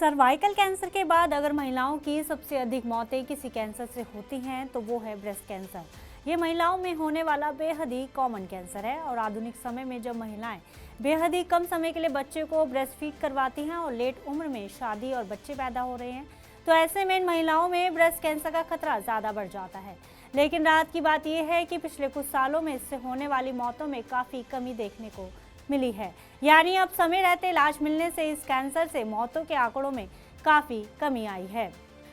Cervical cancer के बाद अगर महिलाओं की सबसे अधिक मौतें किसी कैंसर से होती हैं तो वो है ब्रेस्ट कैंसर। ये महिलाओं में होने वाला बेहद ही कॉमन कैंसर है और आधुनिक समय में जब महिलाएं बेहद ही कम समय के लिए बच्चे को ब्रेस्ट फीड करवाती हैं और लेट उम्र में शादी और बच्चे पैदा हो रहे हैं, तो ऐसे में इन महिलाओं में ब्रेस्ट कैंसर का खतरा ज़्यादा बढ़ जाता है। लेकिन राहत की बात यह है कि पिछले कुछ सालों में इससे होने वाली मौतों में काफ़ी कमी देखने को मिली है। यानी अब समय रहते इलाज मिलने से इस कैंसर से मौतों के आंकड़ों में काफ़ी कमी आई है।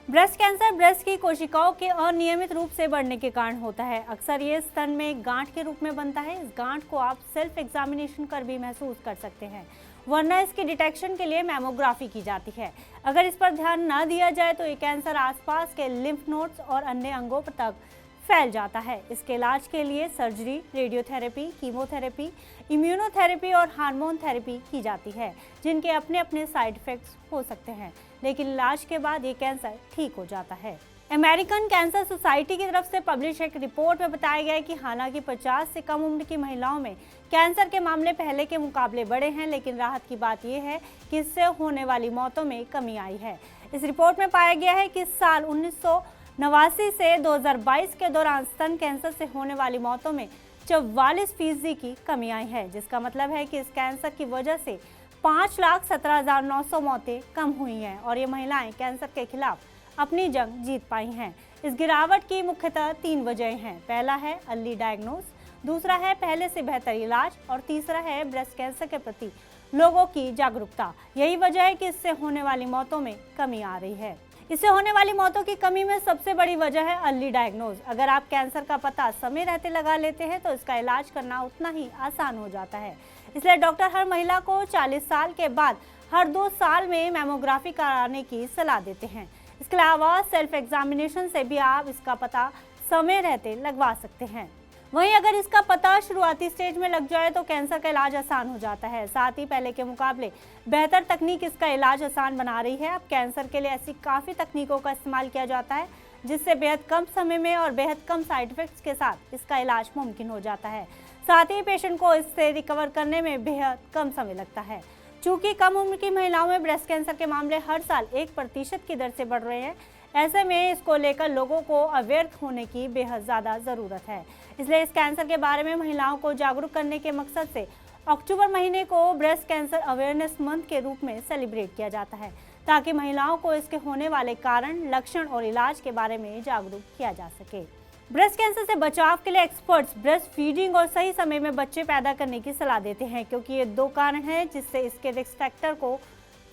ब्रेस्ट कैंसर ब्रेस्ट की कोशिकाओं के अनियमित रूप से बढ़ने के कारण होता है। अक्सर ये स्तन में एक गांठ के रूप में बनता है। इस गांठ को आप सेल्फ एग्जामिनेशन कर भी महसूस कर सकते हैं, वरना इसकी डिटेक्शन के लिए मैमोग्राफी की जाती है। अगर इस पर ध्यान न दिया जाए तो ये कैंसर आसपास के लिम्फ नोड्स और अन्य अंगों तक फैल जाता है। इसके इलाज के लिए सर्जरी, रेडियोथेरेपी, कीमोथेरेपी, इम्यूनोथेरेपी और हार्मोन थेरेपी की जाती है, जिनके अपने अपने साइड इफेक्ट्स हो सकते हैं, लेकिन इलाज के बाद ये कैंसर ठीक हो जाता है। अमेरिकन कैंसर सोसाइटी की तरफ से पब्लिश एक रिपोर्ट में बताया गया है कि हालांकि 50 से कम उम्र की महिलाओं में कैंसर के मामले पहले के मुकाबले बढ़े हैं, लेकिन राहत की बात यह है कि इससे होने वाली मौतों में कमी आई है। इस रिपोर्ट में पाया गया है कि साल 1989 से 2022 के दौरान स्तन कैंसर से होने वाली मौतों में 44% की कमी आई है, जिसका मतलब है कि इस कैंसर की वजह से 5,17,900 मौतें कम हुई हैं और ये महिलाएं कैंसर के खिलाफ अपनी जंग जीत पाई हैं। इस गिरावट की मुख्यतः 3 वजह हैं। पहला है अर्ली डायग्नोस, दूसरा है पहले से बेहतर इलाज और तीसरा है ब्रेस्ट कैंसर के प्रति लोगों की जागरूकता। यही वजह है कि इससे होने वाली मौतों में कमी आ रही है। इससे होने वाली मौतों की कमी में सबसे बड़ी वजह है अर्ली डायग्नोज। अगर आप कैंसर का पता समय रहते लगा लेते हैं तो इसका इलाज करना उतना ही आसान हो जाता है। इसलिए डॉक्टर हर महिला को 40 साल के बाद हर 2 साल में मैमोग्राफी कराने की सलाह देते हैं। इसके अलावा सेल्फ एग्जामिनेशन से भी आप इसका पता समय रहते लगवा सकते हैं। वहीं अगर इसका पता शुरुआती स्टेज में लग जाए तो कैंसर का इलाज आसान हो जाता है। साथ ही पहले के मुकाबले बेहतर तकनीक इसका इलाज आसान बना रही है। अब कैंसर के लिए ऐसी काफ़ी तकनीकों का इस्तेमाल किया जाता है जिससे बेहद कम समय में और बेहद कम साइड इफेक्ट्स के साथ इसका इलाज मुमकिन हो जाता है। साथ ही पेशेंट को इससे रिकवर करने में बेहद कम समय लगता है। चूँकि कम उम्र की महिलाओं में ब्रेस्ट कैंसर के मामले हर साल 1% की दर से बढ़ रहे हैं, ऐसे में इसको लेकर लोगों को अवेयर होने की बेहद ज़्यादा ज़रूरत है। इसलिए इस कैंसर के बारे में महिलाओं को जागरूक करने के मकसद से अक्टूबर महीने को ब्रेस्ट कैंसर अवेयरनेस मंथ के रूप में सेलिब्रेट किया जाता है, ताकि महिलाओं को इसके होने वाले कारण, लक्षण और इलाज के बारे में जागरूक किया जा सके। ब्रेस्ट कैंसर से बचाव के लिए एक्सपर्ट्स ब्रेस्ट फीडिंग और सही समय में बच्चे पैदा करने की सलाह देते हैं, क्योंकि ये 2 कारण हैं जिससे इसके रिस्क फैक्टर को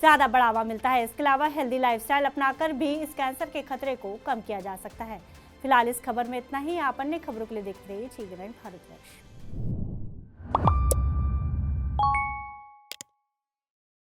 ज़्यादा बढ़ावा मिलता है। इसके अलावा हेल्दी लाइफस्टाइल अपनाकर भी इस कैंसर के खतरे को कम किया जा सकता है। फिलहाल इस खबर में इतना ही। आप अन्य खबरों के लिए देखते रहिए भारतवर्ष।